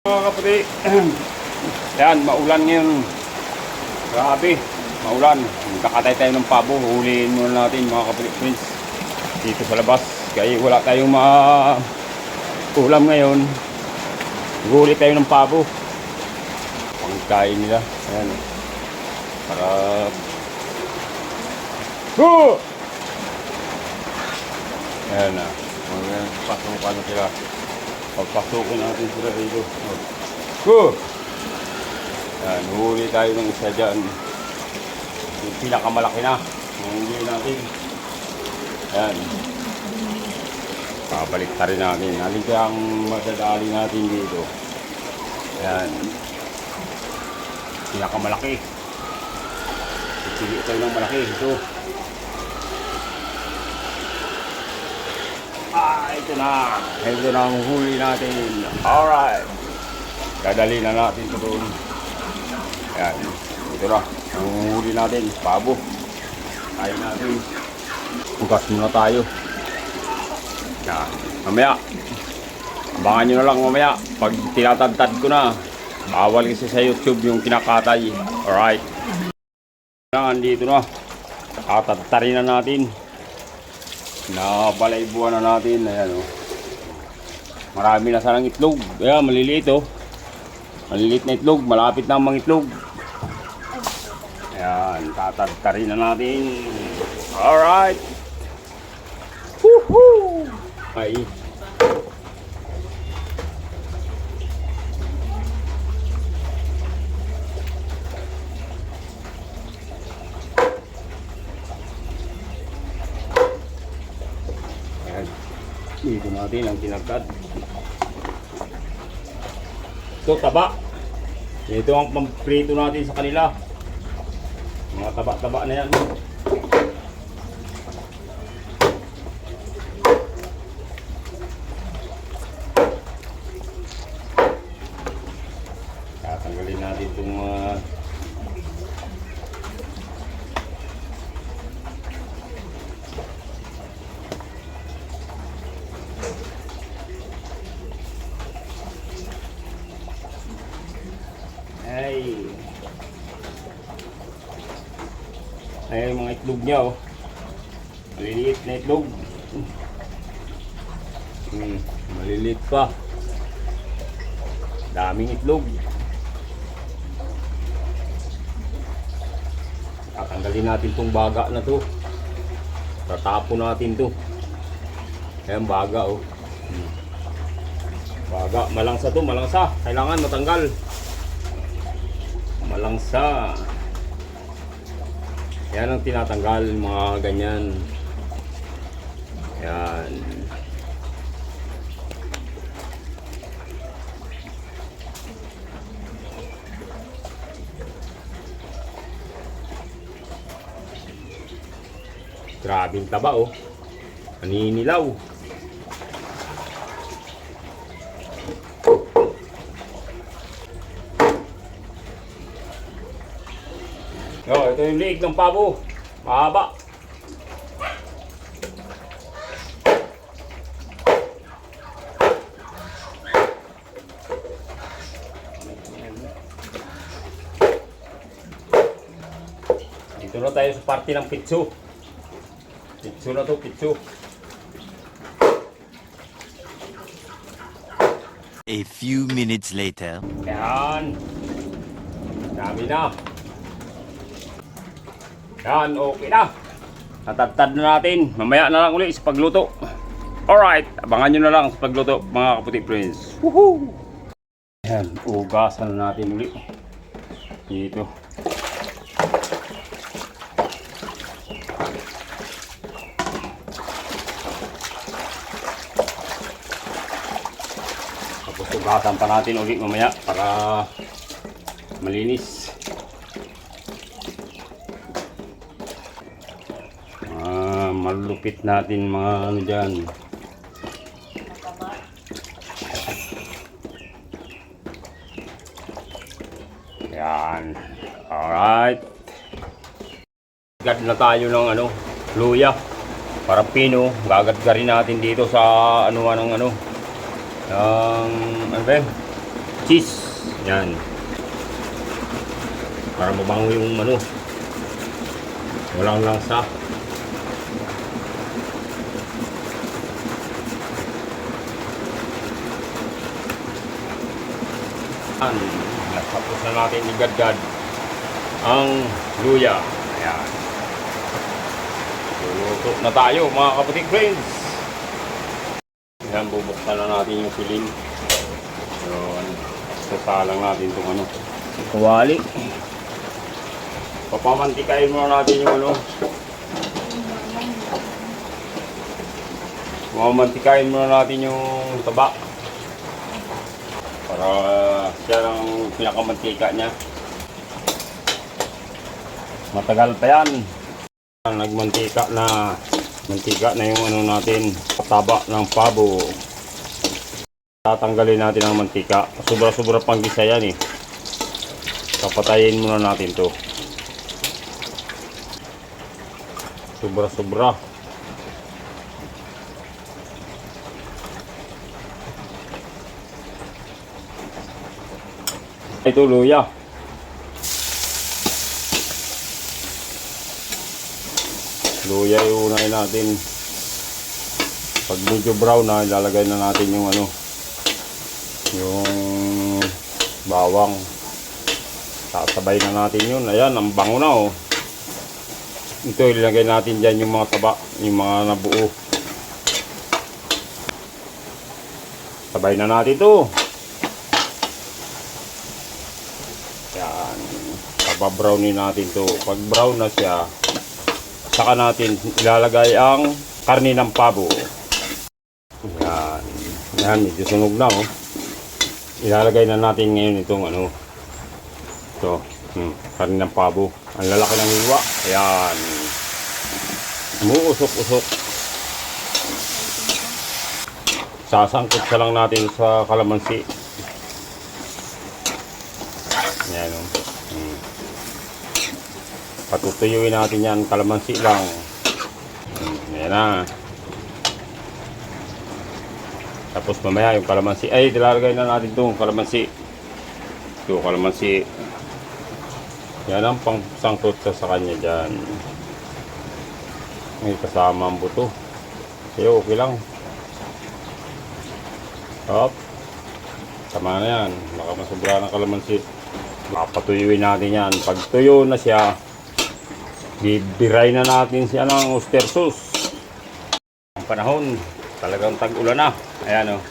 Mga kapatid, yan, maulan ngayon. Grabe, maulan. Kakatay tayo ng pabo. Huliin muna natin mga kapatid friends dito sa labas. Kaya wala tayong ulam ngayon. Huli tayo ng pabo. Pangkain nila. Ayan. Para... Ayan na. Pasukan na sila. Pagpasukin natin sila rito. Yan, huli tayo ng isa dyan. Yung pinakamalaki na. Huli natin. Yan. Babalik ta rin natin. Alin kaya ang madadali natin dito. Yan. Pinakamalaki. Pili tayo ng malaki. Ito. Ito na. Ito na ang huli natin. Alright. Dadali na natin ito doon. Ayan. Ito na. Ang huli natin. Pabo. Tayo natin. Bukas muna tayo. Yan. Mamaya. Abangan nyo na lang mamaya. Pag tinatagtad ko na. Bawal kasi sa YouTube yung kinakatay. Alright. Nandito na. Tatagtarin na natin. Nabalaybuan na natin. Ayan o. Marami na sanang itlog. Ayan, maliliit o. Maliliit na itlog. Malapit na ang mga itlog. Ayan, tatagtarin na natin. Alright. Woohoo! Ay. Dito natin ang tinagtad. Ito taba. Ito ang pamprito natin sa kanila. Mga taba-taba na yan. Tatanggalin natin itong ay mga itlog niya oh. Maliliit na itlog. Maliliit pa. Daming itlog. Tatanggalin natin tong baga na to. Tatapon natin to. Ayan baga oh. Baga, malangsa to, malangsa. Kailangan matanggal. Malangsa. Yan ang tinatanggal mga ganyan. Yan. Grabing taba oh. Naninilaw. Ito yung liig ng pabo. Mahaba. Dito na tayo sa parte ng pitso. Pitso na to, pitso. A few minutes later. Yan. Dami na. Yan, okay na. Tatagtad na natin. Mamaya na lang ulit sa pagluto. Alright, abangan nyo na lang sa pagluto mga kaputi friends. Woohoo! Yan, ugasan na natin ulit. Dito. Tapos ugasan pa natin ulit mamaya para malinis. Malupit natin mga ano dyan. Yan. Alright. Gad na tayo ng ano, luya. Para pino, gagadgarin natin dito sa ano ng ano ba yun? cheese. Yan. Para mabango yung ano. Walang lansa. Tapos na natin igadgad ang luya. Ayan. Luluto na tayo mga kaputik friends. Ayan, bubuksan na natin yung pilim. Ayan. Sasalang natin itong ano. Kawali. Papamantikain muna natin yung ano. Mamantikain muna natin yung taba. Para siya ang pinakamantika niya. Matagal pa yan. Nagmantika na. Mantika na yung ano natin. Taba ng pabo. Tatanggalin natin ang mantika. Sobra-sobra pang gisa yan eh. Papatayin muna natin to. Sobra-sobra. Ito luya. Luya yung unahin natin. Pag medyo brown na, ilalagay na natin yung ano, yung bawang. Sasabay na natin yun. Ayan, ang bango na oh. Ito, ilagay natin dyan yung mga taba, yung mga nabuo. Sabay na natin ito. Yan. Pababrownin natin to. Pag brown na siya, saka natin ilalagay ang karne ng pabo. Yan. Yan, medyo sunog na oh. Ilalagay na natin ngayon itong ano. Ito, karne ng pabo. Ang lalaki ng hiwa. Ayan. Umuusok-usok. Sasangkot sa lang natin sa kalamansi. Ayan o. Patutuyuin natin yan. Kalamansi lang. Ayan na. Tapos mamaya yung kalamansi. Ay, dilalagay na natin itong kalamansi. Ito, kalamansi. Yan ang pangsangkot sa kanya dyan. May kasama ang buto. Kaya okay lang. Hop. Tama na yan. Baka masubra ng kalamansi. Papatuyuin natin yan. Pag tuyo na siya, bibiray na natin siya ng oyster sauce. Ang panahon, talagang tag-ulan na. Ayan o.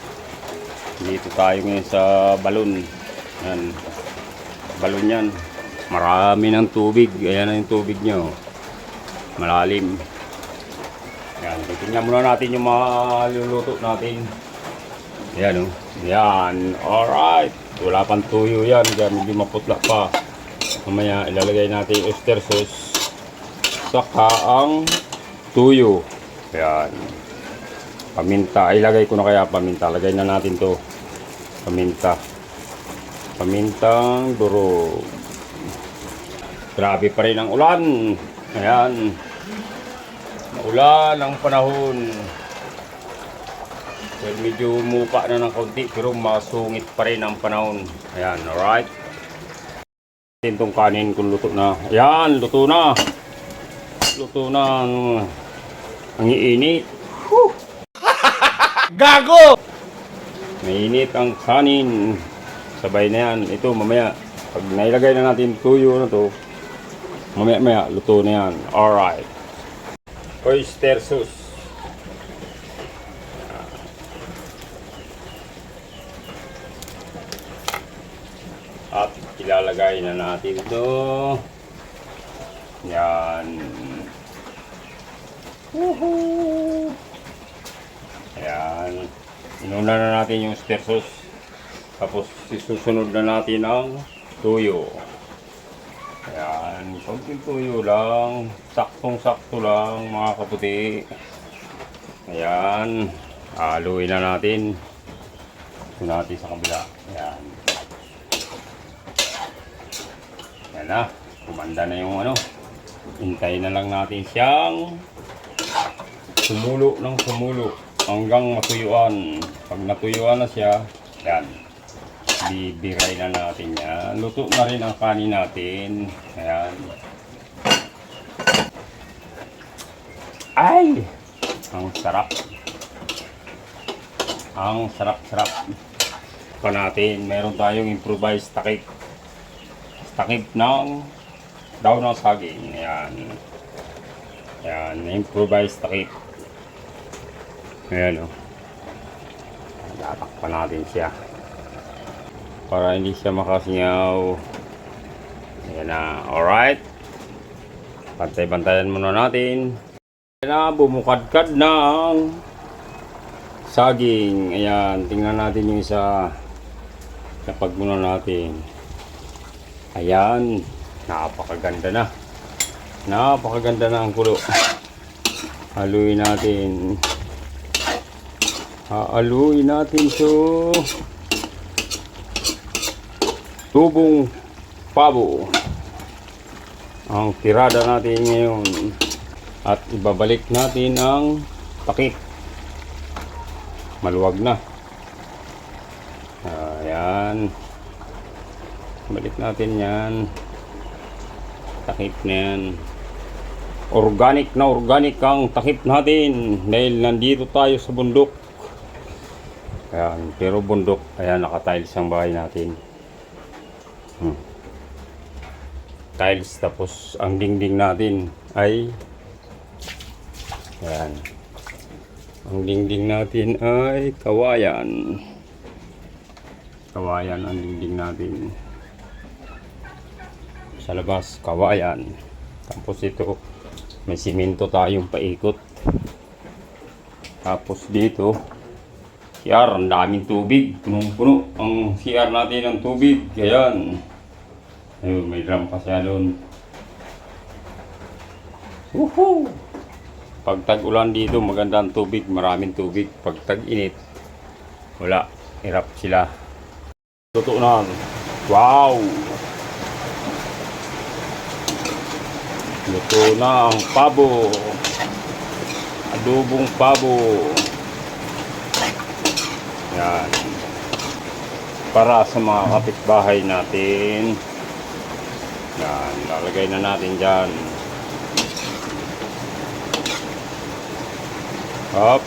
Dito tayo ngayon sa balon. Ayan. Balon yan. Marami ng tubig. Ayan na yung tubig nyo. Malalim. Ayan. Titingnan muna natin yung mga luluto natin. Ayan o. Ayan. Alright. Wala pang tuyo yan. Kaya hindi maputla pa. Mamaya ilalagay natin yung oyster sauce. Saka ang tuyo. Ayan. Paminta. Ilagay ko na kaya paminta. Lagay na natin to. Paminta. Pamintang durog. Grabe pa rin ang ulan. Ayan. Maulan ang panahon. Well, medyo muka na ng konti pero masungit pa rin ang panahon. Ayan, alright. Itong kanin kung luto na. Ayan, luto na. Luto na. Ang iinit. Gago! Mainit ang kanin. Sabay na yan. Ito mamaya. Pag nailagay na natin tuyo na to, mamaya luto na yan. Alright. Oyster sauce. At ilalagay na natin ito. Yan. Woohoo! Ayan. Inuna na natin yung oyster sauce. Tapos isusunod na natin ang tuyo. Ayan. Konting tuyo lang. Saktong-sakto lang mga kaputi. Ayan. Haluin na natin. Ito natin sa kabila. Ayan. Ayan na. Kumanda na yung ano. Hintayin na lang natin siyang sumulo ng sumulo hanggang matuyuan. Pag natuyuan na siya, yan. Bibiray na natin yan. Luto na rin ang kanin natin. Ayan. Ay! Ang sarap. Ang sarap-sarap. Pa natin, meron tayong improvised takip. Takip ng daw ng saging. Ayan. Ayan, improvised takip. Ayan o. Tatakpan natin siya. Para hindi siya makasingaw. Ayan na. Alright. Pantay-bantayan muna natin. Ayan na, bumukadkad na ang saging. Ayan, tingnan natin yung isa. Kapag muna natin. Ayan, napakaganda na. Napakaganda na ang kulo. Haluin natin. Haluin natin to. Tubong pabo. Ang tirada natin ngayon. At ibabalik natin ang takip. Maluwag na. Ayan. Balik natin yan. Takip na yan. Organic na organic ang takip natin. Dahil nandito tayo sa bundok. Ayan. Pero bundok. Ayan, naka-tiles ang bahay natin. Tiles. Tapos ang dingding natin ay ayan. Ang dingding natin ay kawayan. Kawayan ang dingding natin. Sa labas, kawayan. Tapos ito, may simento tayong paikot. Tapos dito, CR, ang daming tubig. Punong-puno ang CR natin ng tubig. Ayan. Ayun, may drum pa siya doon. Woohoo! Pag tag-ulan dito, maganda ang tubig. Maraming tubig. Pag tag-init, wala. Hirap sila. Luto na. Wow! Luto na ang pabo. Adobong pabo. Yan. Para sa mga kapitbahay natin. Yan. Lalagay na natin dyan. Up.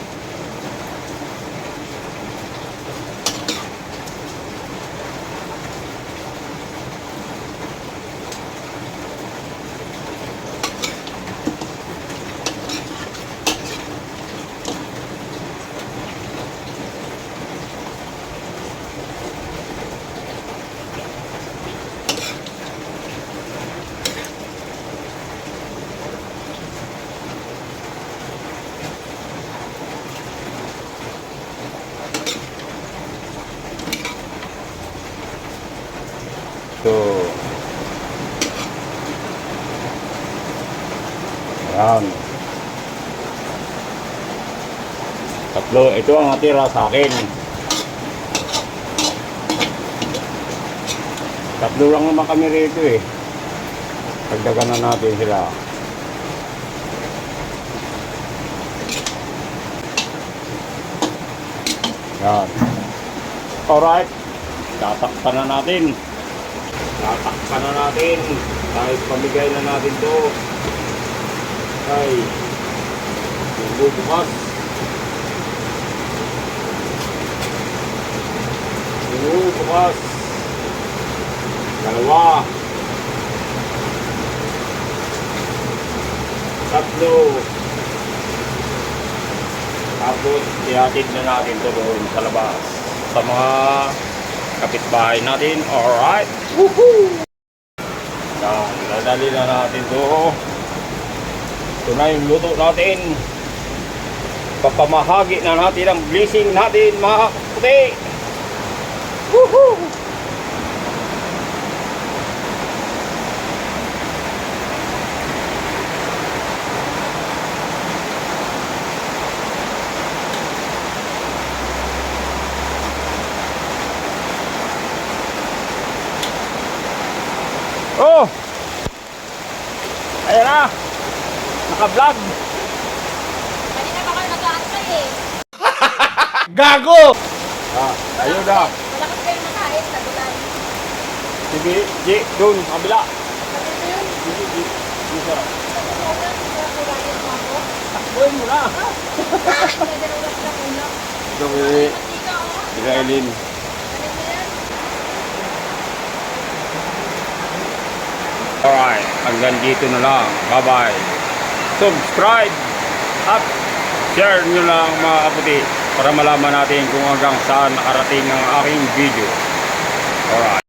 So, ayan. Tatlo, ito ang natira sa akin. Tatlo lang naman kami rito eh. Dagdagan na natin sila. Yan. Alright. Tatakpan na natin. Tatakpan na natin. Dahil pamigay na natin to. Ay. Bubukas. Bubukas. Dalawa. Tatlo. Tapos ihatid na natin to doon sa labas. Sa mga kapitbahay natin. Alright. Woohoo! Yan. Dadali na natin to. Ito na yung luto natin. Papamahagi na natin ang blessing natin mga kaputi. Woohoo! Oh! Ayan na! Naka-vlog! Kanina pa kayo nag-aantay eh. Gago! Ah, ayun na! Malakas kayo nakain. Sige, G, doon, kabila. Sabi ko yun. Sige, G. Sige, sarap. Sobrang kurayan mo ako. Takbuhin mo na. Pwede rin ulit na muna. Ito, Willie. Matika ako. Sige, Eileen. Ano mo yan? Alright, hanggang dito na lang. Bye-bye. Subscribe at share nyo lang mga kaputi para malaman natin kung hanggang saan nakarating ang aking video. Alright.